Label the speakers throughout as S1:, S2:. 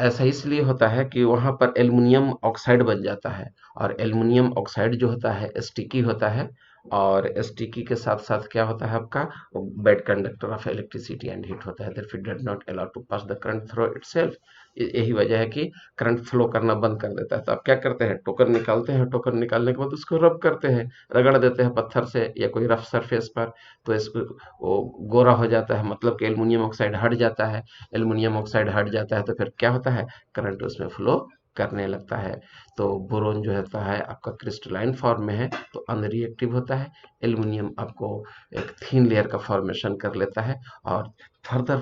S1: ऐसा इसलिए होता है कि वहाँ पर एल्युमिनियम ऑक्साइड बन जाता है, और एल्युमिनियम ऑक्साइड जो होता है स्टिकी होता है, और स्टिकी के साथ साथ क्या होता है आपका, bad conductor of electricity and heat होता है, therefore does not allow to pass the current through itself. यही वजह है कि करंट फ्लो करना बंद कर देता है। तो आप क्या करते हैं, टोकन निकालते हैं, टोकन निकालने के बाद उसको रब करते हैं, रगड़ देते हैं पत्थर से या कोई रफ सरफेस पर, तो इसको वो गोरा हो जाता है, मतलब कि एल्युमिनियम ऑक्साइड हट जाता है। एल्युमिनियम ऑक्साइड हट जाता है तो फिर क्या होता है, करंट उसमें फ्लो करने लगता है। तो बोरोन जो होता है आपका क्रिस्टलाइन फॉर्म में है, तो अनरिएक्टिव होता है। एल्युमिनियम आपको एक थीन लेयर का फॉर्मेशन कर लेता है, और फर्दर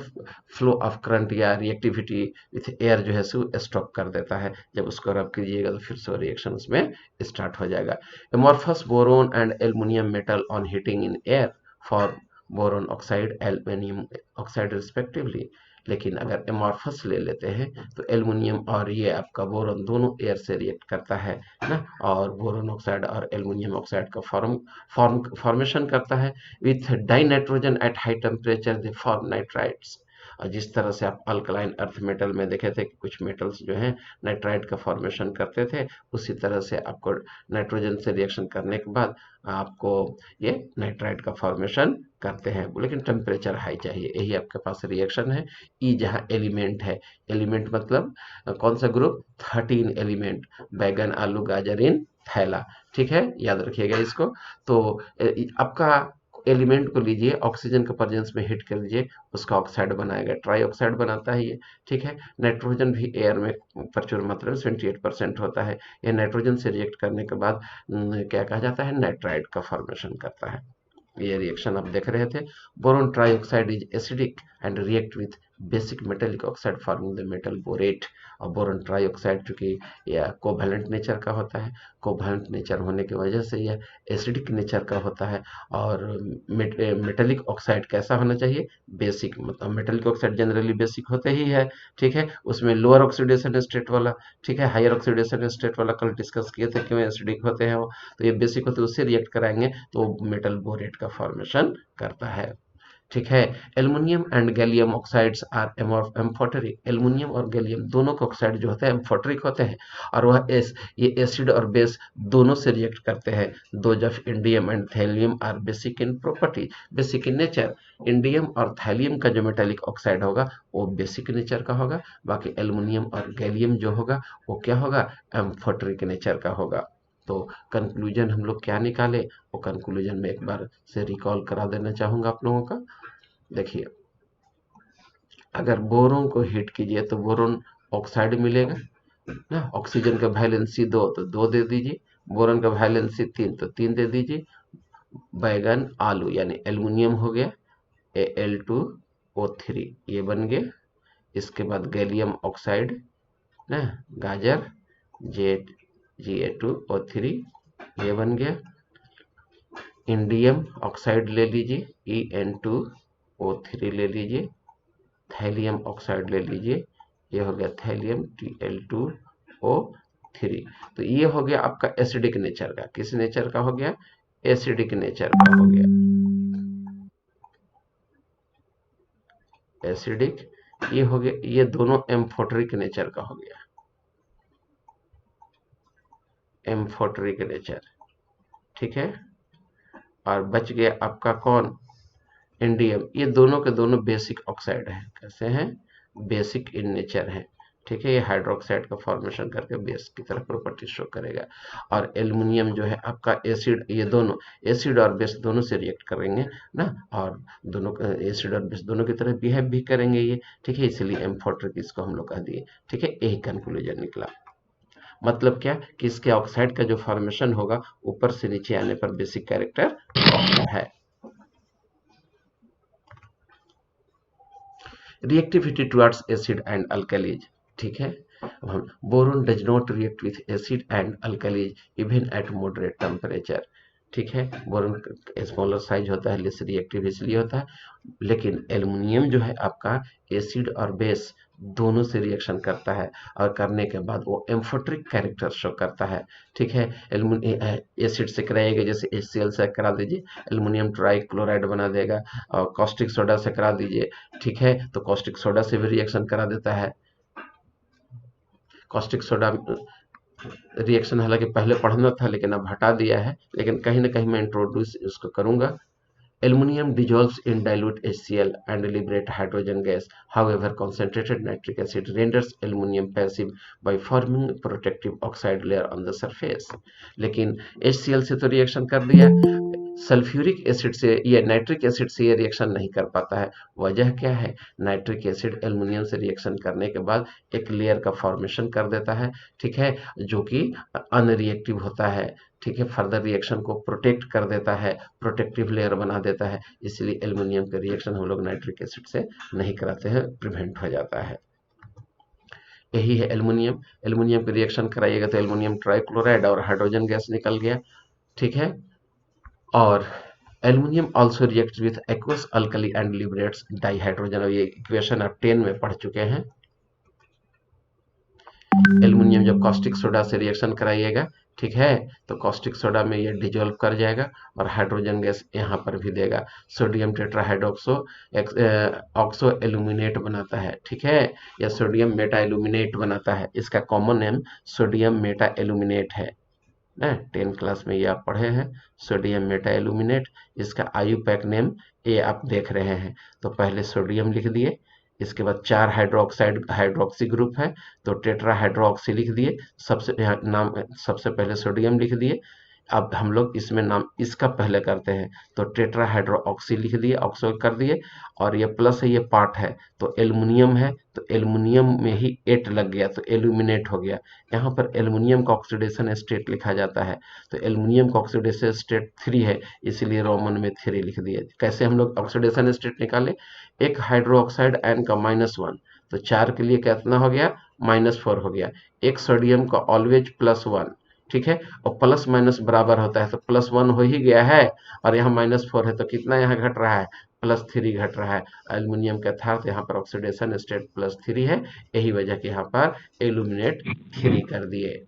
S1: फ्लो ऑफ करंट या रिएक्टिविटी विथ एयर जो है सो स्टॉप कर देता है। जब उसको रब कीजिएगा तो फिर से रिएक्शन उसमें स्टार्ट हो जाएगा। Amorphous boron and aluminium metal on heating in air for boron oxide aluminium oxide respectively. लेकिन अगर एमॉर्फस ले लेते हैं तो एल्युमिनियम और ये आपका बोरोन दोनों एयर से रिएक्ट करता है ना, और बोरोन ऑक्साइड और एल्युमिनियम ऑक्साइड का फॉर्मेशन करता है। With die nitrogen at high temperature they form nitrides. और जिस तरह से आप अल्कलाइन अर्थ मेटल में देखे थे कि कुछ मेटल्स जो हैं नाइट्राइड का फॉर्मेशन करते थे, उसी तरह से आपको नाइट्रोजन से रिएक्शन करने के बाद आपको ये नाइट्राइड का फॉर्मेशन करते हैं, लेकिन टेम्परेचर हाई चाहिए। यही आपके पास रिएक्शन है। ई जहाँ एलिमेंट है, एलिमेंट मतलब कौन सा ग्रुप, 13 एलिमेंट, बैगन आलू गाजर इन थैला। ठीक है, याद रखिएगा इसको। तो आपका एलिमेंट को लीजिए, ऑक्सीजन के प्रेजेंस में हीट कर लीजिए, उसका ऑक्साइड बनाएगा, ट्राई ऑक्साइड बनाता है ये। ठीक है, नाइट्रोजन भी एयर में प्रचुर मात्रा में 28% होता है। ये नाइट्रोजन से रिएक्ट करने के बाद क्या कहा जाता है, नाइट्राइड का फॉर्मेशन करता है। ये रिएक्शन आप देख रहे थे। Boron trioxide is acidic and react with basic metallic oxide forming the metal borate. और बोरोन ट्राइऑक्साइड चूंकि यह कोवैलेंट नेचर का होता है, कोवैलेंट नेचर होने की वजह से यह एसिडिक नेचर का होता है। और मेटेलिक ऑक्साइड कैसा होना चाहिए, बेसिक, मतलब मेटेलिक ऑक्साइड जनरली बेसिक होते ही है। ठीक है, उसमें लोअर ऑक्सीडेशन स्टेट वाला, ठीक है, हायर ऑक्सीडेशन स्टेट वाला कल डिस्कस किए थे क्यों एसिडिक होते हैं वो। तो ये बेसिक होते हैं, उससे रिएक्ट कराएंगे तो मेटल बोरेट का फॉर्मेशन करता है। ठीक है, aluminium and gallium oxides are amphoteric. Aluminium और गैलियम दोनों के ऑक्साइड जो होते हैं एम्फोटेरिक होते हैं, और वह ये एसिड और बेस दोनों से रिएक्ट करते हैं। Those of indium and thallium are basic in property, basic in nature. Indium और थैलियम का जो मेटालिक ऑक्साइड होगा वो बेसिक नेचर का होगा, बाकी एल्युमिनियम और गैलियम जो होगा वो क्या होगा, एम्फोटेरिक नेचर का होगा। तो कंक्लूजन हम लोग क्या निकाले, वो कंक्लूजन में एक बार से रिकॉल करा देना चाहूंगा आप लोगों का। देखिए, अगर बोरोन को हीट कीजिए तो बोरोन ऑक्साइड मिलेगा ना, ऑक्सीजन का वैलेंसी 2 तो 2 दे दीजिए, बोरोन का वैलेंसी 3 तो 3 दे दीजिए। बैगन आलू यानी एल्युमिनियम हो गया, Al2O3 ये बन गया। इसके बाद गैलियम ऑक्साइड ना, गाजर Ga2O3 ये बन गया। इंडियम ऑक्साइड ले लीजिए En2O3 ले लीजिए। थैलियम ऑक्साइड ले लीजिए, ये हो गया थैलियम Tl2O3। तो ये हो गया आपका एसिडिक नेचर का, किस नेचर का हो गया, एसिडिक नेचर का हो गया, एसिडिक। ये हो गया, ये दोनों एम्फोटेरिक नेचर का हो गया, एम्फोटेरिक नेचर। ठीक है, और बच गया आपका कौन, इंडियम। ये दोनों के दोनों बेसिक ऑक्साइड हैं, कैसे हैं, बेसिक इन नेचर हैं। ठीक है, ये हाइड्रोक्साइड का फॉर्मेशन करके बेस की तरह प्रॉपर्टी शो करेगा। और एल्युमिनियम जो है आपका एसिड, ये दोनों एसिड और बेस दोनों से रिएक्ट करेंगे ना, और दोनों एसिड और बेस दोनों की तरह बिहेव भी करेंगे ये। ठीक है, इसलिए एम्फोटेरिक इसको हम लोग कह दिए। ठीक है, यही कंक्लूजन निकला। मतलब क्या कि इसके ऑक्साइड का जो फॉर्मेशन होगा ऊपर से नीचे आने पर बेसिक कैरेक्टर है। Reactivity towards acid and alkalis. ठीक है, boron does not react with acid and alkalis even at moderate temperature. ठीक है, बोरोन स्मॉलर साइज होता है, लेस रिएक्टिव इसलिए होता है। लेकिन एल्युमिनियम जो है आपका एसिड और बेस दोनों से रिएक्शन करता है, और करने के बाद वो एम्फोटेरिक कैरेक्टर शो करता है। ठीक है, एसिड से कराइएगा, जैसे HCl से करा दीजिए, एल्युमिनियम ट्राई क्लोराइड बना देगा। और कॉस्टिक सोडा से करा दीजिए, ठीक है, तो कॉस्टिक सोडा से भी रिएक्शन करा देता है। कॉस्टिक सोडा रिएक्शन हालांकि पहले पढ़ना था लेकिन अब हटा दिया है, लेकिन कहीं ना कहीं मैं इंट्रोड्यूस उसको करूंगा। Aluminum dissolves in dilute HCl and liberate hydrogen gas. However, concentrated nitric acid renders aluminum passive by forming protective oxide layer on the surface. लेकिन HCl से तो रिएक्शन कर दिया, सल्फ्यूरिक एसिड से या नाइट्रिक एसिड से ये रिएक्शन नहीं कर पाता है। वजह क्या है? नाइट्रिक एसिड एल्युमिनियम से रिएक्शन करने के बाद एक लेयर का फॉर्मेशन कर देता है, ठीक है, जो कि अनरिएक्टिव होता है, ठीक है, फर्दर रिएक्शन को प्रोटेक्ट कर देता है, प्रोटेक्टिव लेयर बना देता है। इसलिए एल्युमिनियम के रिएक्शन हम लोग नाइट्रिक एसिड से नहीं कराते हैं, प्रिवेंट हो जाता है। यही है एल्युमिनियम। एल्युमिनियम की रिएक्शन कराइएगा तो एल्युमिनियम ट्राइक्लोराइड और हाइड्रोजन गैस निकल गया, ठीक है। और aluminium also reacts with aqueous alkali and liberates dihydrogen. ये इक्वेशन आप 10 में पढ़ चुके हैं। एल्युमिनियम जब कॉस्टिक सोडा से रिएक्शन कराइएगा, ठीक है, तो कॉस्टिक सोडा में ये डिजोल्व कर जाएगा और हाइड्रोजन गैस यहाँ पर भी देगा। सोडियम टेट्राहाइड्रोक्सो ऑक्सो एल्यूमिनेट बनाता है, ठीक है, या सोडियम मेटा एल्यूमिनेट बनाता है। इसका common name sodium Meta aluminate है ना, 10 क्लास में ये आप पढ़े हैं, सोडियम मेटा एल्यूमिनेट। इसका आयुपैक नेम ये आप देख रहे हैं। तो पहले सोडियम लिख दिए, इसके बाद 4 हाइड्रोक्साइड हाइड्रोक्सी ग्रुप है तो टेट्रा हाइड्रोक्सी लिख दिए। सबसे यहाँ नाम सबसे पहले सोडियम लिख दिए। अब हम लोग इसमें नाम इसका पहले करते हैं, तो टेट्रा हाइड्रोक्सी लिख दिए, ऑक्सो कर दिए, और ये प्लस है, ये पार्ट है, तो एल्युमिनियम है, तो एल्युमिनियम में ही 8 लग गया तो एल्यूमिनेट हो गया। यहाँ पर एल्युमिनियम का ऑक्सीडेशन स्टेट लिखा जाता है, तो एल्युमिनियम का ऑक्सीडेशन स्टेट 3 है, इसलिए रोमन में 3 लिख दिए। कैसे हम लोग ऑक्सीडेशन स्टेट निकाले? एक हाइड्रोक्साइड आयन का -1, तो 4 के लिए कितना हो गया? -4 हो गया। एक सोडियम का ऑलवेज +1, ठीक है, और प्लस माइनस बराबर होता है, तो +1 हो ही गया है, और यहाँ -4 है, तो कितना यहाँ घट रहा है? +3 घट रहा है। एल्युमिनियम का था यहाँ पर ऑक्सीडेशन स्टेट +3 है, यही वजह कि यहाँ पर एल्यूमिनेट 3 कर दिए।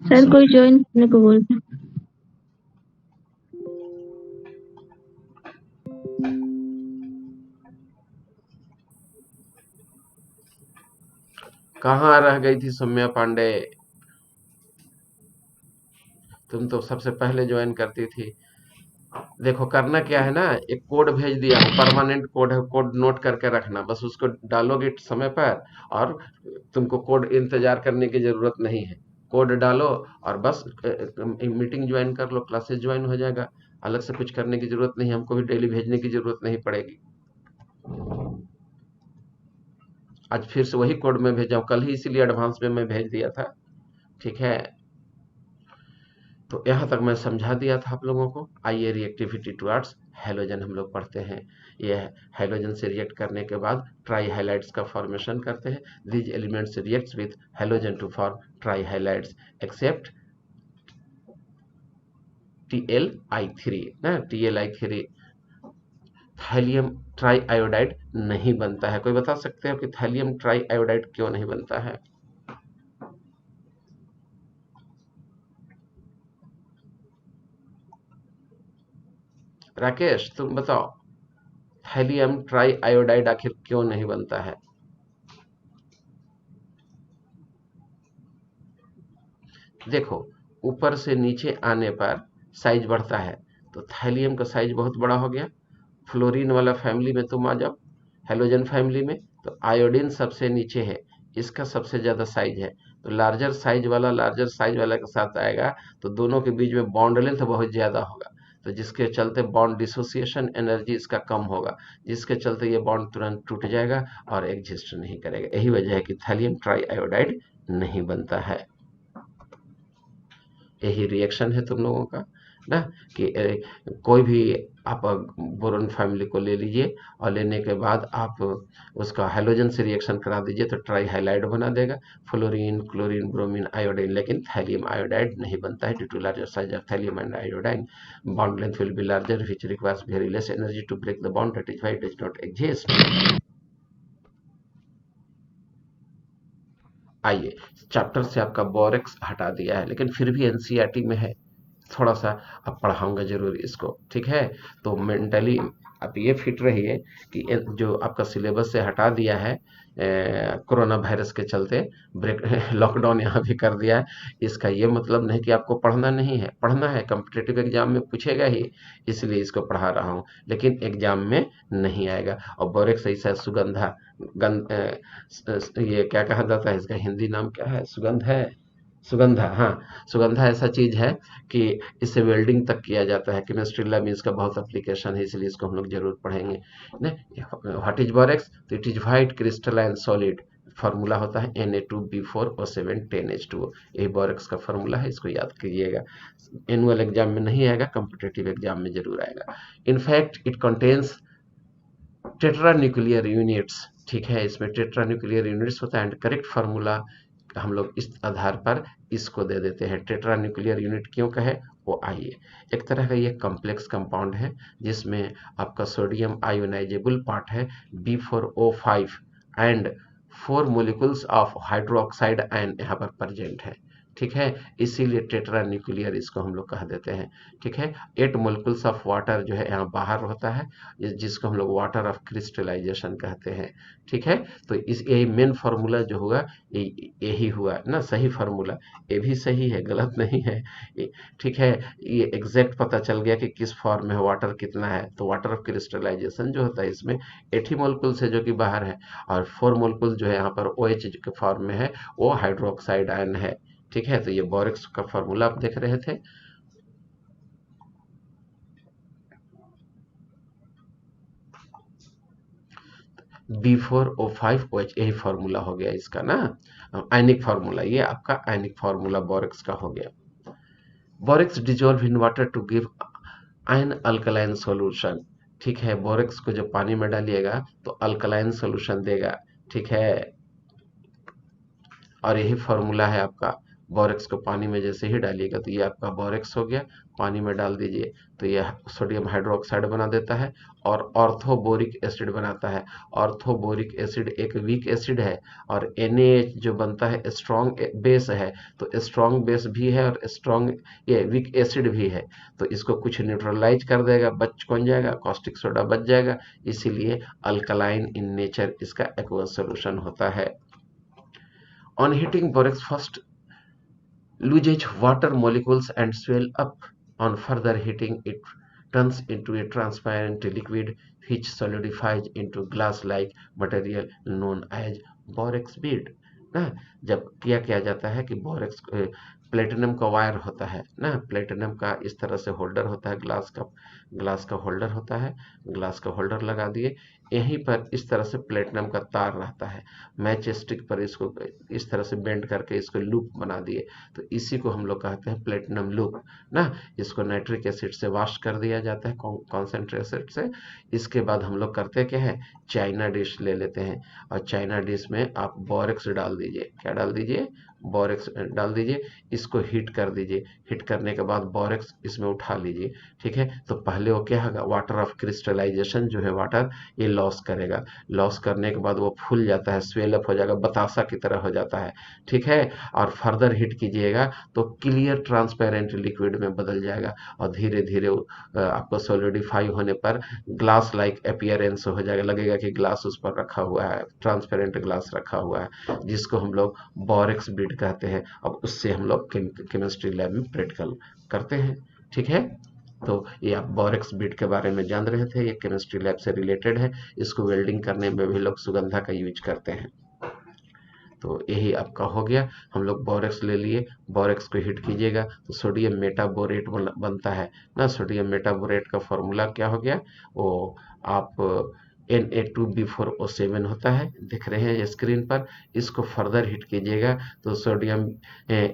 S2: सर कोई ज्वाइन करने को बोलते हैं।
S1: कहाँ रह गई थी सौम्या पांडे? तुम तो सबसे पहले ज्वाइन करती थी। देखो करना क्या है ना, एक कोड भेज दिया हूँ, परमानेंट कोड है, कोड नोट करके रखना, बस उसको डालोगे समय पर, और तुमको कोड इंतजार करने की जरूरत नहीं है। कोड डालो और बस मीटिंग ज्वाइन कर लो, क्लासेस ज्वाइन हो जाएगा। अलग से कुछ करने की जरूरत नहीं, हमको भी डेली भेजने की जरूरत नहीं पड़ेगी। आज फिर से वही कोड में भेजा हूँ, कल ही इसीलिए एडवांस में मैं भेज दिया था, ठीक है। तो यहाँ तक मैं समझा दिया था आप लोगों को। आइए रिएक्टिविटी टुवर्ड्स हैलोजन हम लोग पढ़ते हैं। ये हैलोजन से रिएक्ट करने के बाद ट्राई हाइलाइट्स का फॉर्मेशन करते हैं। These elements reacts with halogen to form tri halides except TlI3 ना, TlI3 थैलियम ट्राई आयोडाइड नहीं बनता है। कोई बता सकते हो कि थैलियम ट्राई आयोडाइड क्यों नहीं बनता है? राकेश तुम बताओ, थैलियम ट्राई आयोडाइड आखिर क्यों नहीं बनता है? देखो, ऊपर से नीचे आने पर साइज बढ़ता है, तो थैलियम का साइज बहुत बड़ा हो गया। फ्लोरीन वाला फैमिली में तुम आ जाओ, हेलोजन फैमिली में, तो आयोडीन सबसे नीचे है, इसका सबसे ज्यादा साइज है, तो लार्जर साइज वाला के साथ आएगा, तो दोनों के बीच में बॉन्ड लेंथ बहुत ज्यादा होगा, तो जिसके चलते बॉन्ड डिसोसिएशन एनर्जी इसका कम होगा, जिसके चलते ये बॉन्ड तुरंत टूट जाएगा और एग्जिस्ट नहीं करेगा। यही वजह है कि थैलियम ट्राई आयोडाइड नहीं बनता है। यही रिएक्शन है तुम लोगों का ना, कि कोई भी आप बोरोन फैमिली को ले लीजिए, और लेने के बाद आप उसका हैलोजन से रिएक्शन करा दीजिए तो ट्राई हाइलाइड बना देगा, फ्लोरीन, क्लोरीन, ब्रोमीन, आयोडीन। लेकिन थैलियम आयोडाइड नहीं बनता है due to larger size of thallium and iodine. Bond length will be larger which requires very less energy to break the bond, that is why it does not exist. आइए, chapter से आपका borax हटा दिया है, लेकिन फिर भी NCERT में है, थोड़ा सा अब पढ़ाऊंगा जरूर इसको, ठीक है। तो मेंटली आप ये फिट रहिए कि जो आपका सिलेबस से हटा दिया है कोरोना वायरस के चलते, ब्रेक लॉकडाउन यहाँ भी कर दिया है, इसका ये मतलब नहीं कि आपको पढ़ना नहीं है, पढ़ना है, कम्पिटेटिव एग्जाम में पूछेगा ही, इसलिए इसको पढ़ा रहा हूँ, लेकिन एग्जाम में नहीं आएगा। और बोरेक्स ऐसा है, सुगंधा ये क्या कहा जाता है, इसका हिंदी नाम क्या है, सुगंध है, सुगंधा, हाँ, सुगंधा ऐसा चीज है कि इससे वेल्डिंग तक किया जाता है, केमिस्ट्री लैब में इसका बहुत एप्लीकेशन है, इसलिए इसको हम लोग जरूर पढ़ेंगे। व्हाट इज बोरेक्स, तो it is white crystalline solid, formula होता है Na2B4O7 10H2O, यही बोरेक्स का फार्मूला है, इसको याद कीजिएगा। एनुअल एग्जाम में नहीं आएगा, कम्पिटेटिव एग्जाम में जरूर आएगा। In fact it contains tetra nuclear units, ठीक है, इसमें टेट्रा न्यूक्लियर यूनिट्स होता है, एंड करेक्ट फार्मूला हम लोग इस आधार पर इसको दे देते हैं। टेट्रा न्यूक्लियर यूनिट क्यों कहे, वो आइए। एक तरह का ये कॉम्प्लेक्स कंपाउंड है जिसमें आपका सोडियम आयोनाइजेबल पार्ट है B4O5 and 4 molecules of hydroxide ion यहाँ पर प्रेजेंट है, ठीक है, इसीलिए टेट्रा न्यूक्लियर इसको हम लोग कह देते हैं, ठीक है। 8 मोलिकुल्स ऑफ वाटर जो है यहाँ बाहर होता है, जिसको हम लोग वाटर ऑफ क्रिस्टलाइजेशन कहते हैं, ठीक है। तो इस यही मेन फार्मूला जो होगा, यही हुआ ना सही फार्मूला, ये भी सही है, गलत नहीं है, ठीक है। ये एग्जैक्ट पता चल गया कि किस फॉर्म में वाटर कितना है, तो वाटर ऑफ क्रिस्टलाइजेशन जो होता है इसमें 8 ही मोलिकुल्स है जो कि बाहर है, और 4 मोलिकुल जो है यहाँ पर OH के फॉर्म में है, वो हाइड्रोक्साइड आयन है, ठीक है। तो ये बोरेक्स का फॉर्मूला आप देख रहे थे। B4O5OH, यही फार्मूला हो गया इसका ना, आयनिक फार्मूला, ये आपका आयनिक फार्मूला बोरेक्स का हो गया। Borax dissolve in water to give ion alkaline solution, ठीक है, बोरेक्स को जब पानी में डालिएगा तो अल्कलाइन सॉल्यूशन देगा, ठीक है। और यही फार्मूला है आपका, बोरेक्स को पानी में जैसे ही डालिएगा तो ये आपका बोरेक्स हो गया, पानी में डाल दीजिए तो ये सोडियम हाइड्रोक्साइड बना देता है और ऑर्थोबोरिक एसिड बनाता है। ऑर्थोबोरिक एसिड एक वीक एसिड है, और NaH जो बनता है स्ट्रॉन्ग बेस है, तो स्ट्रॉन्ग बेस भी है और स्ट्रॉन्ग ये वीक एसिड भी है, तो इसको कुछ न्यूट्रलाइज कर देगा, बच कौन जाएगा, कॉस्टिक सोडा बच जाएगा, इसीलिए अल्कलाइन इन नेचर इसका एक्वस सॉल्यूशन होता है। On heating, borax first loses water molecules and swell up. On further heating, it turns into a transparent liquid which solidifies into glass-like material known as borax bead. ना, जब किया जाता है कि borax platinum का wire होता है ना, प्लेटिनम का इस तरह से होल्डर होता है, ग्लास का होल्डर होता है, ग्लास का होल्डर लगा दिए, यहीं पर इस तरह से प्लेटिनम का तार रहता है, मैच स्टिक पर इसको इस तरह से बेंड करके इसको लूप बना दिए, तो इसी को हम लोग कहते हैं प्लेटिनम लूप ना। इसको नाइट्रिक एसिड से वॉश कर दिया जाता है, कॉन्सेंट्रेटेड से। इसके बाद हम लोग करते क्या है, चाइना डिश ले लेते हैं, और चाइना डिश में आप बोरेक्स डाल दीजिए, क्या डाल दीजिए, बोरेक्स डाल दीजिए, इसको हीट कर दीजिए, हीट करने के बाद बोरेक्स इसमें उठा लीजिए, ठीक है। तो पहले वो क्या होगा, वाटर ऑफ क्रिस्टलाइजेशन जो है वाटर, ये लॉस करेगा, लॉस करने के बाद वो फूल जाता है, स्वेल अप हो जाएगा, बतासा की तरह हो जाता है, ठीक है। और फर्दर हीट कीजिएगा तो क्लियर ट्रांसपेरेंट लिक्विड में बदल जाएगा, और धीरे धीरे आपको सॉलिडिफाई होने पर ग्लास लाइक अपीयरेंस हो जाएगा, लगेगा कि ग्लास उस पर रखा हुआ है, ट्रांसपेरेंट ग्लास रखा हुआ है, जिसको हम लोग बोरेक्स बीड कहते हैं। अब उससे हम लोग केमिस्ट्री लैब में प्रैक्टिकल करते हैं, ठीक है। तो ये आप बोरेक्स बीट के बारे में जान रहे थे, ये केमिस्ट्री लैब से रिलेटेड है, इसको वेल्डिंग करने में भी लोग सुगंधा का यूज करते हैं। तो यही आपका हो गया, हम लोग बोरेक्स ले लिए, बोरेक्स को हीट कीजिएगा तो सोडियम मेटाबोरेट बनता है ना, सोडियम मेटाबोरेट का फॉर्मूला क्या हो गया, वो आप Na2B4O7 होता है, दिख रहे हैं स्क्रीन पर, इसको फर्दर हीट कीजिएगा तो सोडियम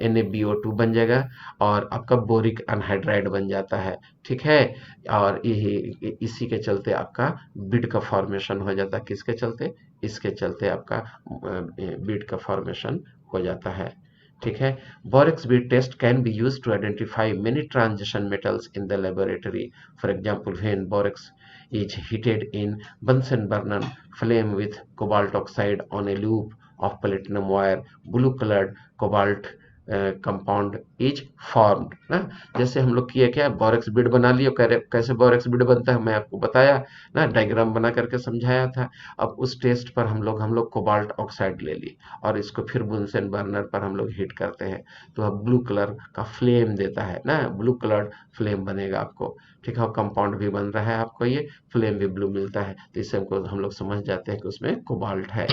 S1: NaBO2 बन जाएगा, और आपका बोरिक अनहाइड्राइड बन जाता है, ठीक है। और यही इसी के चलते आपका बिड का फॉर्मेशन हो जाता है, किसके चलते, इसके चलते आपका बीट का फॉर्मेशन हो जाता है, ठीक है। Borax bead test can be use to identify many transition metals in the laboratory. For example, when borax is heated in Bunsen burner flame with cobalt oxide on a loop of platinum wire, blue colored cobalt compound is formed ना। जैसे हम लोग किए क्या, borax bead बना लिए, कैसे borax bead बनता है मैं आपको बताया ना, डायग्राम बना करके समझाया था। अब उस टेस्ट पर हम लोग कोबाल्ट ऑक्साइड ले लिए और इसको फिर बुनसेन बर्नर पर हम लोग हीट करते हैं, तो अब ब्लू कलर का फ्लेम देता है ना, ब्लू कलर फ्लेम बनेगा आपको। ठीक है, और कंपाउंड भी बन रहा है आपको, ये फ्लेम भी ब्लू मिलता है, तो इससे हमको हम लोग समझ जाते हैं कि उसमें कोबाल्ट है।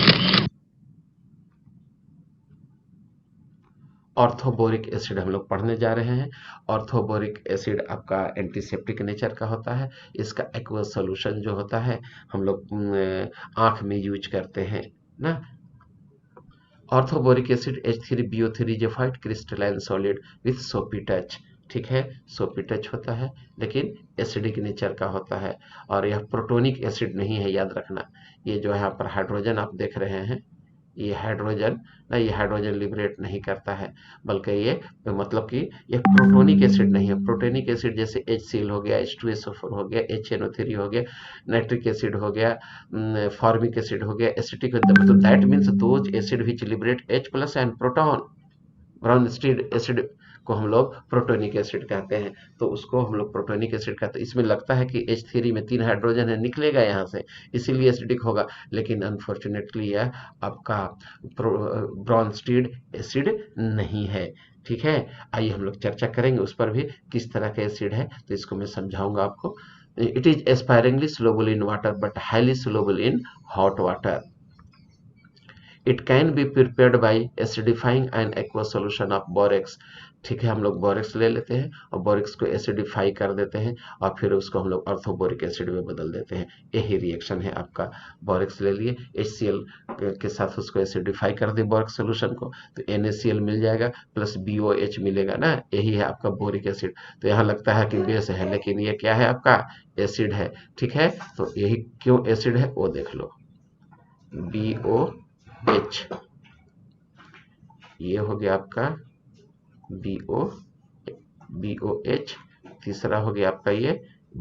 S1: ऑर्थोबोरिक एसिड हम लोग पढ़ने जा रहे हैं। ऑर्थोबोरिक एसिड आपका एंटीसेप्टिक नेचर का होता है। इसका एक्वस सॉल्यूशन जो होता है हम लोग आंख में यूज करते हैं ना। Orthoboric acid H3BO3 is a white crystalline solid with सोपी टच। ठीक है, सोपी टच होता है लेकिन एसिडिक नेचर का होता है, और यह प्रोटोनिक एसिड नहीं है, याद रखना। ये जो यहाँ पर हाइड्रोजन आप देख रहे हैं, ये हाइड्रोजन ना, ये हाइड्रोजन लिबरेट नहीं करता है, बल्कि ये मतलब कि ये प्रोटोनिक एसिड नहीं है। प्रोटोनिक एसिड जैसे HCl हो गया, H2SO4 हो गया, HNO3 हो गया, नाइट्रिक एसिड हो गया, फॉर्मिक एसिड हो गया, एसिटिक, मतलब that means those acid which liberate H plus and proton. Bronsted acid को हम लोग प्रोटोनिक एसिड कहते हैं, तो उसको हम लोग प्रोटोनिक एसिड कहते हैं। इसमें लगता है कि H3 में 3 हाइड्रोजन है, निकलेगा यहाँ से, इसीलिए एसिडिक होगा, लेकिन अनफॉर्चुनेटली यह आपका ब्राउनस्टीड एसिड नहीं है। ठीक है, आइए हम लोग चर्चा करेंगे उस पर भी, किस तरह का एसिड है, तो इसको मैं समझाऊंगा आपको। It is sparingly soluble in water but highly soluble in hot water. It can be prepared by acidifying an aqueous solution of borax. ठीक है, हम लोग बोरेक्स ले लेते हैं और बोरेक्स को एसिडिफाई कर देते हैं और फिर उसको हम लोग ऑर्थोबोरिक एसिड में बदल देते हैं। यही रिएक्शन है आपका। बोरेक्स ले लिए, HCl के साथ उसको एसिडिफाई कर दिए बोरेक्स सोल्यूशन को, तो NaCl मिल जाएगा प्लस BOH मिलेगा ना, यही है आपका बोरिक एसिड। तो यहाँ लगता है कि बेस है, लेकिन ये क्या है आपका, एसिड है। ठीक है, तो यही क्यों एसिड है वो देख लो। BOH, ये हो गया आपका BO BOH, तीसरा हो गया आपका ये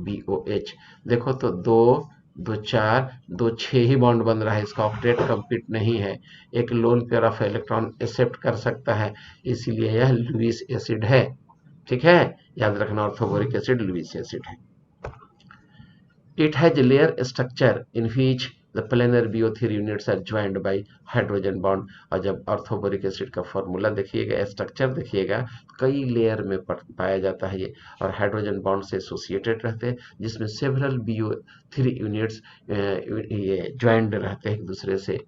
S1: BOH। देखो तो दो दो चार, दो छह ही बॉन्ड बन रहा है, इसका ऑक्टेट कंप्लीट नहीं है। एक lone pair of electron accept कर सकता है, इसीलिए यह लुईस एसिड है। ठीक है, याद रखना, ऑर्थोबोरिक एसिड लुईस एसिड है। It has a layer structure in which the planar BO3 units are joined by hydrogen bond। और जब ऑर्थोबोरिक एसिड का फॉर्मूला देखिएगा, स्ट्रक्चर देखिएगा, कई लेयर में पाया जाता है ये, और हाइड्रोजन बॉन्ड से एसोसिएटेड रहते हैं, जिसमें सेवरल BO3 यूनिट्स ये ज्वाइंड रहते हैं एक दूसरे से।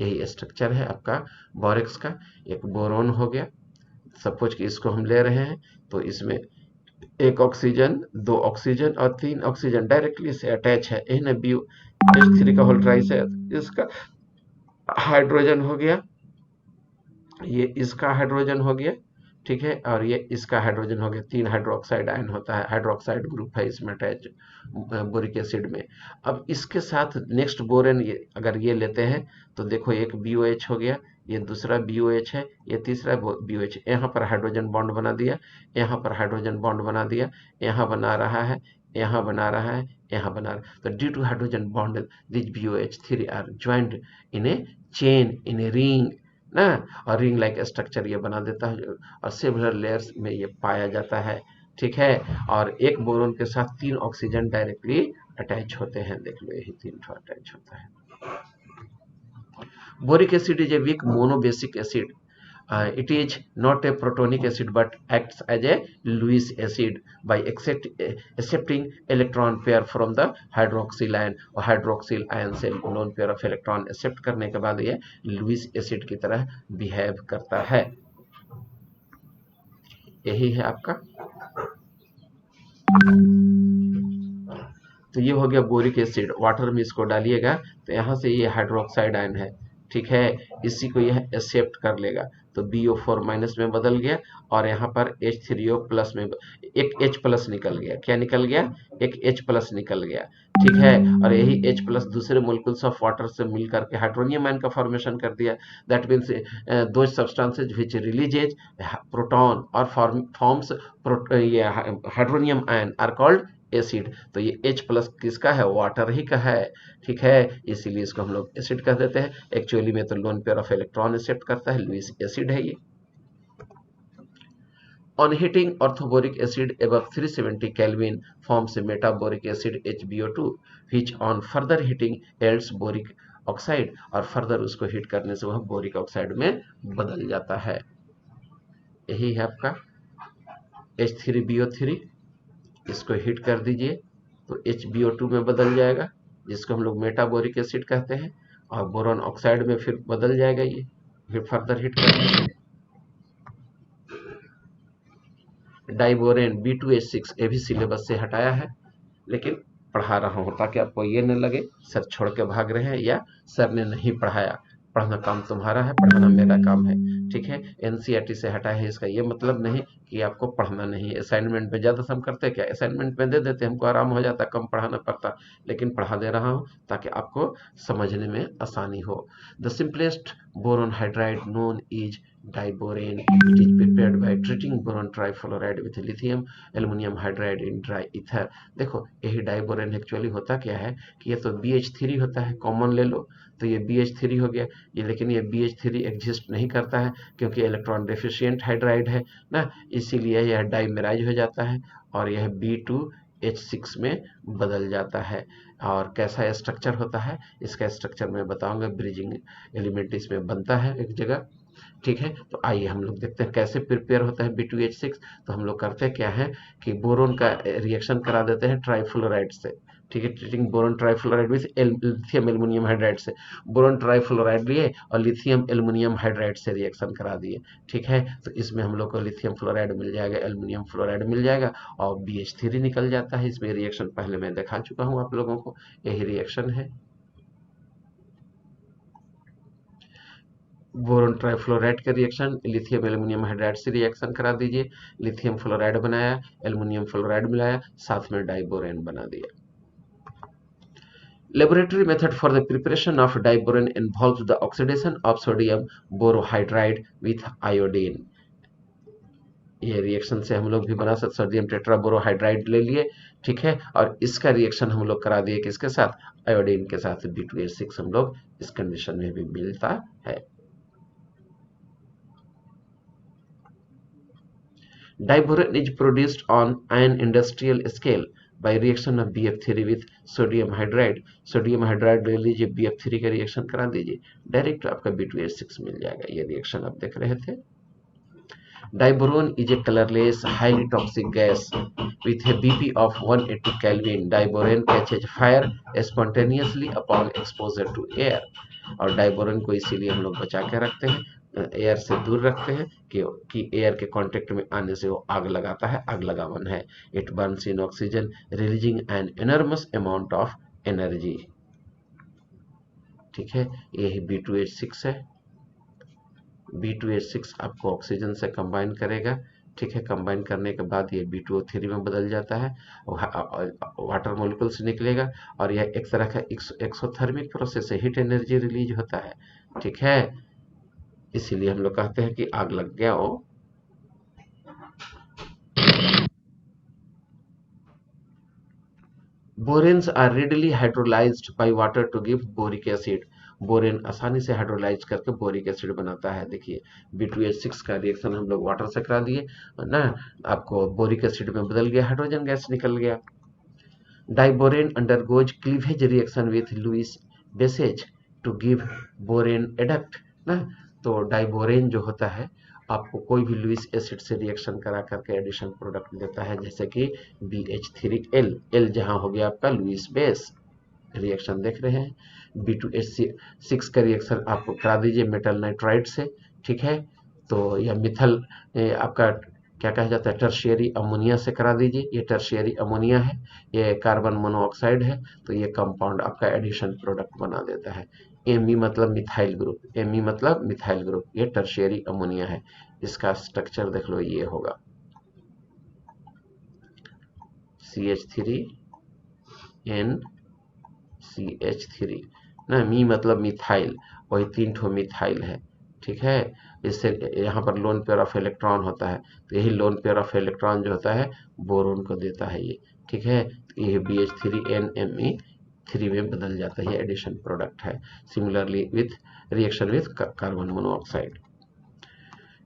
S1: यही स्ट्रक्चर है आपका बोरेक्स का। एक बोरोन हो गया, सपोज कि इसको हम ले रहे हैं, तो इसमें एक ऑक्सीजन, दो ऑक्सीजन और तीन ऑक्सीजन डायरेक्टली से अटैच है, NaBH3 का होल ट्राइस है। इसका हाइड्रोजन हो गया, ये इसका हाइड्रोजन हो गया, ठीक है, और ये इसका हाइड्रोजन हो गया। तीन हाइड्रोक्साइड आयन होता है, हाइड्रोक्साइड ग्रुप है इसमें अटैच बोरिक एसिड में। अब इसके साथ नेक्स्ट बोरेन अगर ये लेते हैं, तो देखो एक BOH हो गया, ये दूसरा BOH है, ये तीसरा BOH। यहाँ पर हाइड्रोजन बॉन्ड बना दिया, यहाँ पर हाइड्रोजन बॉन्ड बना दिया, यहाँ बना रहा है, यहाँ बना रहा है, यहाँ बना रहा है। तो due to hydrogen bond this BOH3 are joined in a chain, in a ring ना, और रिंग लाइक स्ट्रक्चर ये बना देता है, और सेवरल लेयर्स में ये पाया जाता है। ठीक है, और एक बोरोन के साथ तीन ऑक्सीजन डायरेक्टली अटैच होते हैं, देख लो यही तीन अटैच होता है। Boric acid is a weak monobasic acid. It is not a protonic acid but acts as a Lewis acid by accepting electron pair from the hydroxyl ion, और hydroxyl ion से lone pair of electron accept करने के बाद ये Lewis acid की तरह behave करता है। यही है आपका। तो ये हो गया बोरिक एसिड। वाटर में इसको डालिएगा तो यहाँ से ये हाइड्रोक्साइड आयन है, ठीक है, इसी को यह एक्सेप्ट कर लेगा, तो BO4 माइनस में बदल गया, और यहाँ पर H3O प्लस में एक H प्लस निकल गया। क्या निकल गया? एक H प्लस निकल गया। ठीक है, और यही H प्लस दूसरे मोलिकुल्स ऑफ वाटर से मिल करके हाइड्रोनियम आयन का फॉर्मेशन कर दिया। That means those substances which releases proton और फॉर्म्स ये hydronium ion are called acid. तो ये H प्लस किसका है? वाटर ही का है। ठीक है, इसीलिए इसको हम लोग एसिड कह देते हैं। एक्चुअली में तो lone pair of electron accept करता है, लुईस एसिड है ये। On heating, orthoboric acid above 370 Kelvin forms a metaboric acid HbO2, which on further heating yields boric oxide, और फर्दर उसको हीट करने से वह बोरिक ऑक्साइड में बदल जाता है। यही है आपका H3BO3, इसको हीट कर दीजिए तो HbO2 में बदल जाएगा, जिसको हम लोग मेटाबोरिक एसिड कहते हैं, और बोरॉन ऑक्साइड में फिर बदल जाएगा ये, फिर फर्दर हीट करने से। डाइबोरेन B2H6, ये भी सिलेबस से हटाया है, लेकिन पढ़ा रहा हूँ ताकि आपको ये न लगे सर छोड़ के भाग रहे हैं या सर ने नहीं पढ़ाया। पढ़ना काम तुम्हारा है, पढ़ाना मेरा काम है, ठीक है। एनसीईआरटी से हटा है, इसका ये मतलब नहीं कि आपको पढ़ना नहीं है। असाइनमेंट में ज़्यादा हम करते क्या, असाइनमेंट में दे देते, हमको आराम हो जाता, कम पढ़ाना पड़ता, लेकिन पढ़ा दे रहा हूँ ताकि आपको समझने में आसानी हो। The simplest boron hydride known is diborane. It is prepared by treating boron trifluoride with lithium aluminum hydride in dry ether. देखो यही डाइबोरेन एक्चुअली होता क्या है कि ये तो BH3 होता है, कॉमन ले लो तो ये BH3 हो गया ये, लेकिन ये BH3 एग्जिस्ट नहीं करता है क्योंकि इलेक्ट्रॉन डेफिशिएंट हाइड्राइड है ना, इसीलिए यह डाइमेराइज हो जाता है और यह B2H6 में बदल जाता है। और कैसा स्ट्रक्चर होता है, इसका स्ट्रक्चर मैं बताऊंगा। ब्रिजिंग एलिमेंट इसमें बनता है एक जगह, ठीक है। तो आइए हम लोग देखते हैं कैसे प्रिपेयर होता है B2H6। तो हम लोग करते क्या है कि बोरोन का रिएक्शन करा देते हैं ट्राइफ्लोराइड से, ठीक है। Treating boron trifluoride with lithium aluminium hydride से, बोरोन ट्राइफ्लोराइड लिए और लिथियम एल्युमिनियम हाइड्राइड से रिएक्शन करा दिए, ठीक है। तो इसमें हम लोग को लिथियम फ्लोराइड मिल जाएगा, एल्युमिनियम फ्लोराइड मिल जाएगा और BH3 निकल जाता है। इसमें रिएक्शन पहले मैं दिखा चुका हूँ आप लोगों को, यही रिएक्शन है। बोरोन ट्राइफ्लोराइड का रिएक्शन लिथियम एल्युमिनियम हाइड्राइड से रिएक्शन करा दीजिए, लिथियम फ्लोराइड बनाया, एल्युमिनियम फ्लोराइड मिलाया, साथ में डाइबोरेन बना दिया। Laboratory method for the preparation of diboron involves the oxidation of sodium borohydride with iodine. ये रिएक्शन से हम लोग भी बना सकते, सोडियम टेट्राबोरोहाइड्राइड ले लिए, ठीक है, और इसका रिएक्शन हम लोग करा दिए किसके साथ, आयोडीन के साथ। B2H6 हम लोग इस कंडीशन में भी मिलता है। Diboron is produced on an industrial scale by reaction of BF3 with sodium hydride. Sodium hydride ले लीजिए, BF3 का रिएक्शन करा दीजिए, डायरेक्ट आपका B2H6 मिल जाएगा। ये रिएक्शन आप देख रहे थे। Diboron is a colorless, highly toxic gas with a BP of 180 Kelvin. Diboron catches fire spontaneously upon exposure to air. और डाइबोरन को इसीलिए हम लोग बचा के रखते हैं, एयर से दूर रखते हैं कि एयर के कांटेक्ट में आने से वो आग लगाता है, आग लगावन है। It burns in oxygen releasing an enormous amount of energy, ठीक है। यही B2H6 है। B2H6 आपको ऑक्सीजन से कंबाइन करेगा, ठीक है। कंबाइन करने के बाद ये B2O3 में बदल जाता है, वाटर मॉलिक्यूल से निकलेगा और यह एक तरह का एक्सोथर्मिक प्रोसेस है, हीट एनर्जी रिलीज होता है, ठीक है। इसीलिए हम लोग कहते हैं कि आग लग गया हो। Boranes are readily hydrolysed by water to give boric acid. Borane आसानी से हाइड्रोलाइज करके बोरिक एसिड बनाता है। देखिए B2H6 का रिएक्शन हम लोग वाटर से करा दिए ना, आपको बोरिक एसिड में बदल गया, हाइड्रोजन गैस निकल गया। Diborane undergoes cleavage reaction with Lewis bases to give borane adduct ना। तो डाइबोरेन जो होता है आपको कोई भी लुईस एसिड से रिएक्शन करा करके एडिशन प्रोडक्ट देता है, जैसे कि BH3L, L जहां हो गया आपका लुईस बेस। रिएक्शन देख रहे हैं। B2H6 का रिएक्शन आपको करा दीजिए मेटल नाइट्राइड से, ठीक है। तो यह मिथल आपका क्या कहा जाता है, टर्शियरी अमोनिया से करा दीजिए। ये टर्शियरी अमोनिया है, ये कार्बन मोनोऑक्साइड है, तो ये कंपाउंड आपका एडिशन प्रोडक्ट बना देता है। Me मतलब मिथाइल ग्रुप, Me मतलब मिथाइल ग्रुप, ये टर्शियरी अमोनिया है। इसका स्ट्रक्चर देख लो, ये होगा CH3NCH3 ना। मी मतलब मिथाइल, वही 3 ठो मिथाइल है, ठीक है। इससे यहाँ पर लोन पेयर ऑफ इलेक्ट्रॉन होता है, तो यही लोन पेयर ऑफ इलेक्ट्रॉन जो होता है बोरोन को देता है ये, ठीक है। ये BH3NMe3 में बदल जाता है, ये एडिशन प्रोडक्ट है। Similarly with reaction with carbon monoxide.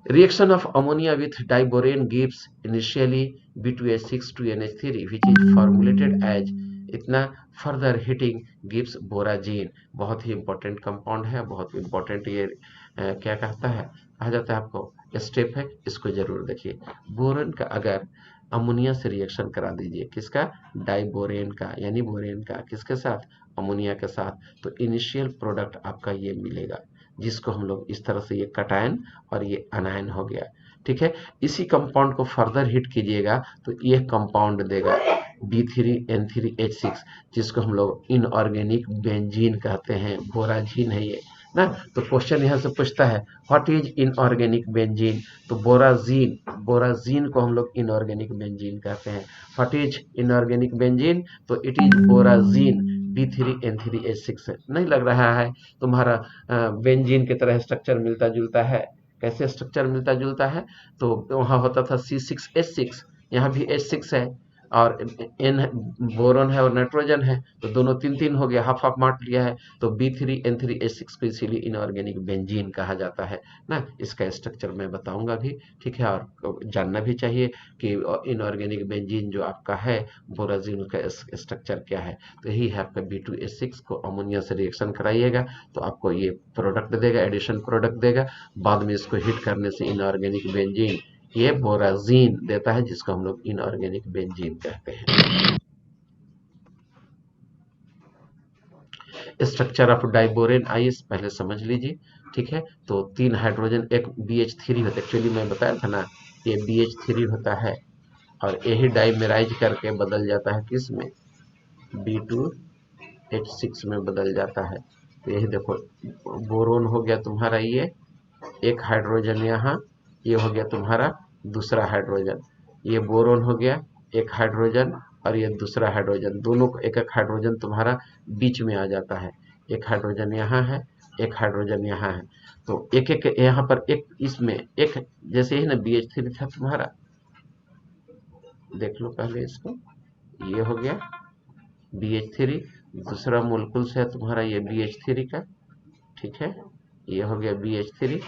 S1: Reaction of ammonia with diborane gives initially B2H6 to NH3 which is formulated as इतना further heating gives बोराजीन। बहुत ही इंपॉर्टेंट कंपाउंड है, बहुत इंपॉर्टेंट ये क्या कहता है, कहा जाता है आपको स्टेप है, इसको जरूर देखिए। बोरन का अगर अमोनिया से रिएक्शन करा दीजिए, किसका, डाइबोरेन का, यानी बोरेन का किसके साथ, अमोनिया के साथ, तो इनिशियल प्रोडक्ट आपका ये मिलेगा, जिसको हम लोग इस तरह से, ये कटायन और ये अनायन हो गया। ठीक है, इसी कंपाउंड को फर्दर हिट कीजिएगा तो ये कंपाउंड देगा B3N3H6, जिसको हम लोग इनऑर्गेनिक बेंजीन कहते हैं, बोराजीन है ये ना। तो क्वेश्चन यहाँ से पूछता है व्हाट इज इनऑर्गेनिक बेंजीन, तो बोराजीन, बोराजीन को हम लोग इनऑर्गेनिक बेंजीन कहते हैं। व्हाट इज इनऑर्गेनिक बेंजीन, तो इट इज बोराजीन B3N3H6। नहीं लग रहा है तुम्हारा बेंजीन की तरह स्ट्रक्चर मिलता जुलता है, कैसे स्ट्रक्चर मिलता जुलता है, तो वहां होता था C6H6, यहाँ भी H6 है, और एन बोरोन है और नाइट्रोजन है, तो दोनों तीन तीन हो गया, हाफ हाफ बांट लिया है, तो B3N3H6 को इसीलिए इनऑर्गेनिक बेंजीन कहा जाता है ना। इसका स्ट्रक्चर मैं बताऊंगा भी, ठीक है, और जानना भी चाहिए कि इनऑर्गेनिक बेंजीन जो आपका है बोराजीन का स्ट्रक्चर क्या है। तो यही है आपका B2H6 को अमोनिया से रिएक्शन कराइएगा तो आपको ये प्रोडक्ट देगा, एडिशन प्रोडक्ट देगा, बाद में इसको हिट करने से इनऑर्गेनिक बेंजीन, ये बोराजीन देता है, जिसको हम लोग इनऑर्गेनिक बेंजीन कहते हैं। स्ट्रक्चर ऑफ डाइबोरेन आइस पहले समझ लीजिए, ठीक है, तो तीन हाइड्रोजन, एक BH3 होता है, एक्चुअली मैं बताया था ना, ये BH3 होता है, और यही डाइमेराइज करके बदल जाता है किस में, B2H6 में बदल जाता है। तो यही देखो, बोरोन हो गया तुम्हारा ये एक हाइड्रोजन, यहाँ ये हो गया तुम्हारा दूसरा हाइड्रोजन, ये बोरोन हो गया एक हाइड्रोजन, और ये दूसरा हाइड्रोजन, दोनों को एक एक हाइड्रोजन तुम्हारा बीच में आ जाता है, एक हाइड्रोजन यहाँ है, एक हाइड्रोजन यहाँ है, तो एक एक यहाँ पर एक, इसमें एक, जैसे ही ना BH3 था तुम्हारा, देख लो पहले इसको, ये हो गया BH3, दूसरा मोलकुल से है तुम्हारा ये BH3 का, ठीक है, ये हो गया BH3,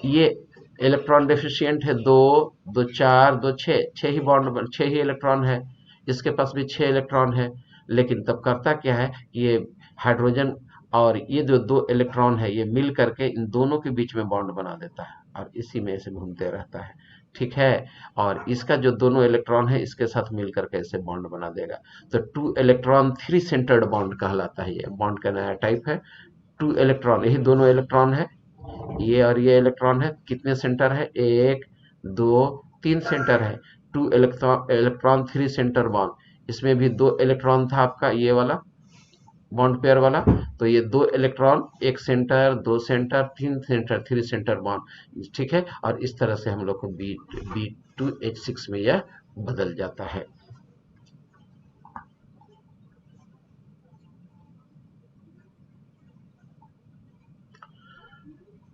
S1: ये इलेक्ट्रॉन डेफिशिएंट है, दो, दो चार, दो छः, छः ही बॉन्ड, छः ही इलेक्ट्रॉन है, इसके पास भी छः इलेक्ट्रॉन है, लेकिन तब करता क्या है, ये हाइड्रोजन और ये जो दो इलेक्ट्रॉन है ये मिल करके इन दोनों के बीच में बॉन्ड बना देता है, और इसी में ऐसे घूमते रहता है, ठीक है, और इसका जो दोनों इलेक्ट्रॉन है इसके साथ मिल करके ऐसे बॉन्ड बना देगा, तो 2 इलेक्ट्रॉन 3 सेंटर्ड बॉन्ड कहलाता है, ये बॉन्ड का नया टाइप है। 2 इलेक्ट्रॉन, यही दोनों इलेक्ट्रॉन है, ये और ये इलेक्ट्रॉन है, कितने सेंटर है, एक, दो, तीन सेंटर है, 2 इलेक्ट्रॉन 3 सेंटर बॉन्ड, इसमें भी 2 इलेक्ट्रॉन था आपका ये वाला बॉन्ड पेयर वाला, तो ये 2 इलेक्ट्रॉन, एक सेंटर, दो सेंटर, तीन सेंटर, 3 सेंटर बॉन्ड, ठीक है, और इस तरह से हम लोग को B2H6 में यह बदल जाता है।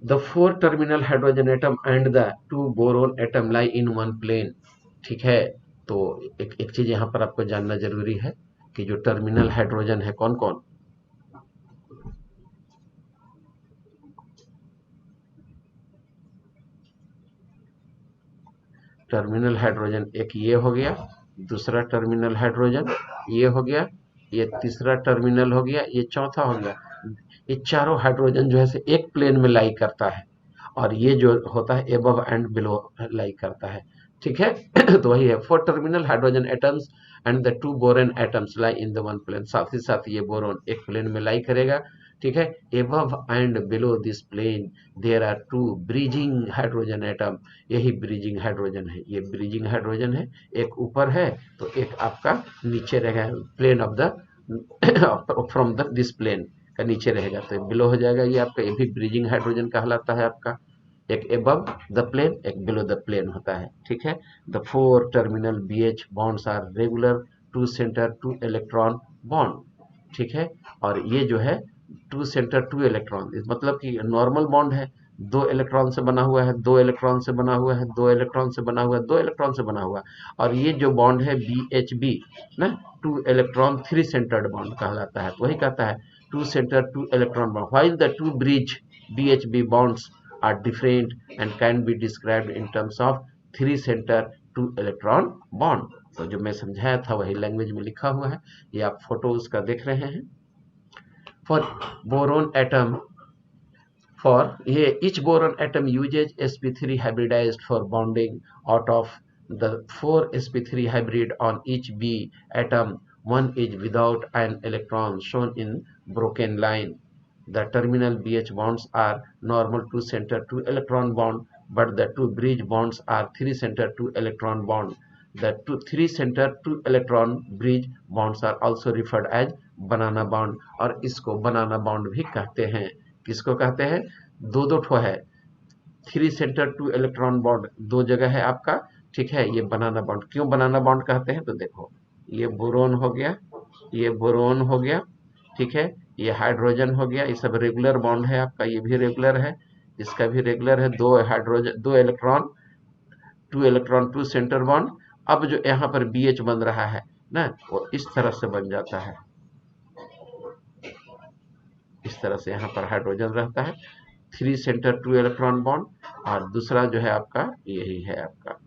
S1: The 4 terminal hydrogen atom and the 2 boron atom lie in one plane, ठीक है, तो एक चीज यहाँ पर आपको जानना जरूरी है कि जो टर्मिनल हाइड्रोजन है कौन कौन, टर्मिनल हाइड्रोजन एक ये हो गया, दूसरा टर्मिनल हाइड्रोजन ये हो गया, ये तीसरा टर्मिनल हो गया, ये चौथा हो गया, ये चारों हाइड्रोजन जो है से एक प्लेन में लाई करता है, और ये जो होता है एबव एंड बिलो लाई करता है, ठीक है। तो वही है 4 terminal hydrogen atoms and the 2 boron atoms lie in the one plane, साथ ही साथ ये बोरोन एक प्लेन में लाई करेगा, ठीक है। Above and below this plane there are 2 bridging hydrogen atom, यही ब्रीजिंग हाइड्रोजन है, ये ब्रीजिंग हाइड्रोजन है, एक ऊपर है तो एक आपका नीचे रहेगा, plane of the from the this plane का नीचे रहेगा, तो बिलो हो जाएगा, ये आपका ये भी ब्रीजिंग हाइड्रोजन कहलाता है आपका, एक एबव द प्लेन एक बिलो द प्लेन होता है, ठीक है। The 4 terminal BH bonds are regular 2 centre 2 electron bond, ठीक है, और ये जो है 2 सेंटर 2 इलेक्ट्रॉन, मतलब कि नॉर्मल बॉन्ड है, 2 इलेक्ट्रॉन से बना हुआ है, 2 इलेक्ट्रॉन से बना हुआ है, 2 इलेक्ट्रॉन से बना हुआ है, 2 इलेक्ट्रॉन से बना हुआ है, और ये जो बॉन्ड है BHB ना, 2 इलेक्ट्रॉन 3 सेंटर्ड बॉन्ड कहलाता है, तो वही कहता है 2 centre 2 electron bond, while the 2 bridge BHB bonds are different and can be described in terms of 3 center 2 electron bond. तो जो मैं समझाया था वही लैंग्वेज में लिखा हुआ है, ये आप फोटो उसका देख रहे हैं. For boron atom, for each boron atom uses sp3 hybridized for bonding. Out of the 4 sp3 hybrid on each b atom, one is without an electron shown in broken line. The terminal BH bonds are normal 2 center 2 electron bond, but the 2 bridge bonds are 3 center 2 electron bond. The 3 center 2 electron bridge bonds are also referred as banana bond, और इसको banana bond भी कहते हैं. किसको कहते हैं? दो दो ठो है, 3 सेंटर 2 इलेक्ट्रॉन बॉन्ड दो जगह है आपका, ठीक है. ये बनाना बॉन्ड. क्यों बनाना बॉन्ड कहते हैं? तो देखो, ये बोरोन हो गया, ये बोरोन हो गया, ठीक है. ये हाइड्रोजन हो गया, ये सब रेगुलर बॉन्ड है आपका, ये भी रेगुलर है, इसका भी रेगुलर है. दो हाइड्रोजन, दो इलेक्ट्रॉन, 2 सेंटर बॉन्ड. अब जो यहाँ पर BH बन रहा है ना, वो इस तरह से बन जाता है, इस तरह से यहाँ पर हाइड्रोजन रहता है, 3 सेंटर 2 इलेक्ट्रॉन बॉन्ड, और दूसरा जो है आपका यही है आपका.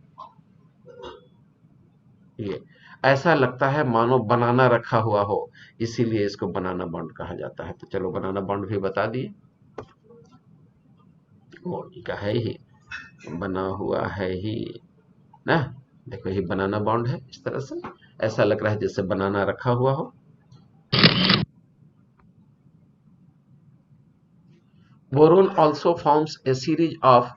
S1: ये ऐसा लगता है मानो बनाना रखा हुआ हो, इसीलिए इसको बनाना बॉन्ड कहा जाता है. तो चलो बनाना बॉन्ड भी बता दिए. वो का है ही, बना हुआ है ही ना. देखो ये बनाना बॉन्ड है, इस तरह से ऐसा लग रहा है जैसे बनाना रखा हुआ हो. Boron also forms a series of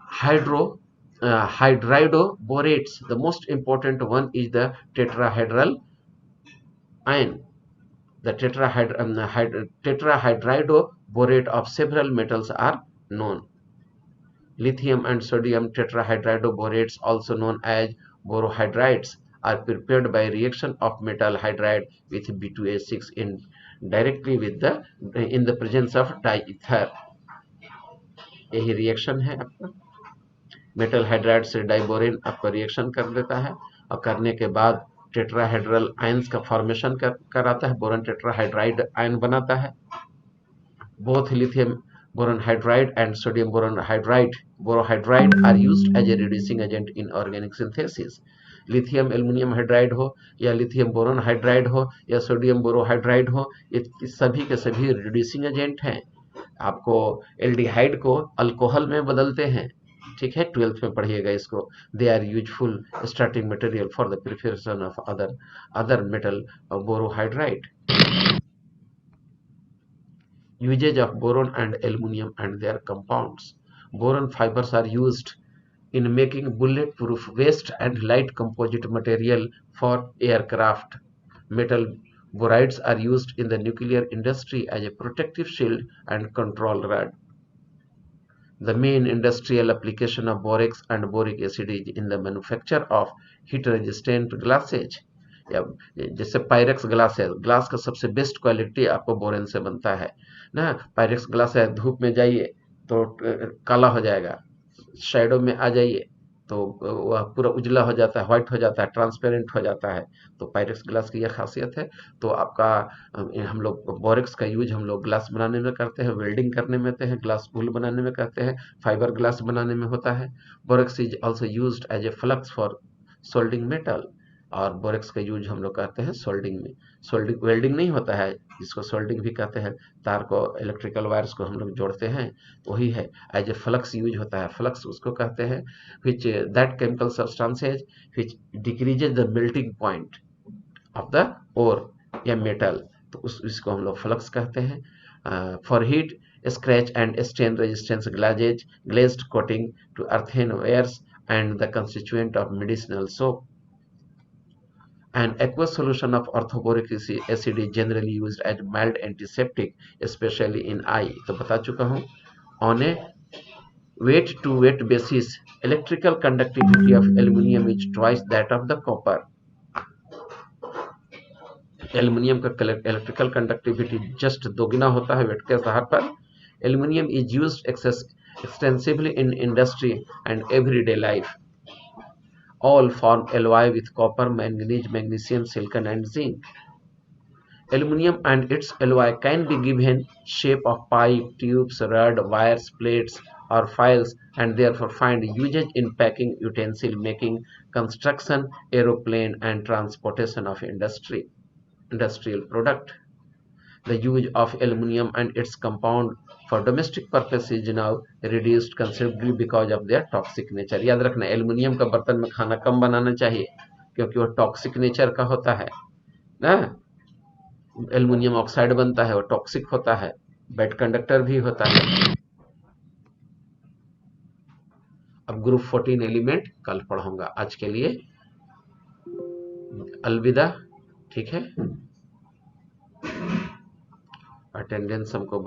S1: hydridoborates. The most important one is the tetrahedral ion. The tetrahydridoborate of several metals are known. Lithium and sodium tetrahydridoborates, also known as borohydrides, are prepared by reaction of metal hydride with B2A6 directly in the presence of diether. यही reaction है आपका. Metal hydride से diborane आपका reaction कर देता है, और करने के बाद टेट्राहेड्रल आयंस का फॉर्मेशन कराता है. बोरॉन टेट्राहाइड्राइड आयन बनाता है. Both lithium boron hydride and sodium boron borohydride are used as a reducing agent in organic synthesis. Lithium aluminium hydride हो, या लिथियम बोरोन हाइड्राइड हो, या सोडियम बोरोहाइड्राइड हो, ये सभी के सभी रिड्यूसिंग एजेंट हैं. आपको एल्डिहाइड को अल्कोहल में बदलते हैं, ठीक है. 12th में पढ़िएगा इसको. They are useful starting material for the preparation of other metal borohydride. Usage of boron and aluminum and their compounds. Boron fibers are used in making bulletproof vest and light composite material for aircraft. Metal borides are used in the nuclear industry as a protective shield and control rod. The main industrial application of borax and boric acid is in the manufacture of heat-resistant glasses. जैसे Pyrex glass है, glass का सबसे best quality आपको borane से बनता है ना. Pyrex glass है, धूप में जाइए तो काला हो जाएगा, शैडो में आ जाइए तो वह पूरा उजला हो जाता है, व्हाइट हो जाता है, ट्रांसपेरेंट हो जाता है. तो पायरेक्स ग्लास की यह खासियत है. तो आपका हम लोग बोरेक्स का यूज हम लोग ग्लास बनाने में करते हैं, वेल्डिंग करने में करते हैं, ग्लास वूल बनाने में करते हैं, फाइबर ग्लास बनाने में होता है. Borax is also used as a flux for soldering metal, और बोरेक्स का यूज हम लोग करते हैं सोल्डिंग में. सोल्डिंग वेल्डिंग नहीं होता है, जिसको सोल्डिंग भी कहते हैं. तार को, इलेक्ट्रिकल वायर्स को हम लोग जोड़ते हैं, वही है. एज ए फ्लक्स यूज होता है. फ्लक्स उसको कहते हैं which that chemical substances which decreases the melting point of the ore या metal, तो इसको हम लोग फ्लक्स कहते हैं. For heat, scratch and stain resistance glazed coating to earthenwares and the constituent of medicinal soap. An aqueous solution of orthoboric acid is generally used as mild antiseptic, especially in eye. तो बता चुका हूँ. On a weight to weight basis, electrical conductivity of aluminium is twice that of the copper. Aluminium का electrical conductivity just दोगुना होता है wait के आधार पर. Aluminium is used extensively in industry and everyday life. All form alloy with copper, manganese, magnesium, silicon and zinc. Aluminum and its alloy can be given shape of pipe, tubes, rod, wires, plates, or files, and therefore find usage in packing utensil making, construction, aeroplane, and transportation of industrial product. The use of aluminum and its compound for domestic purpose is now reduced considerably because of their toxic nature. याद रखना aluminium का बर्तन में खाना कम बनाना चाहिए क्योंकि वो toxic nature का होता है ना। एल्युमिनियम ऑक्साइड बनता है, वो टॉक्सिक होता है, बैड कंडक्टर भी होता है। अब ग्रुप 14 एलिमेंट कल पढ़ूंगा। आज के लिए अलविदा। ठीक है, अटेंडेंस हमको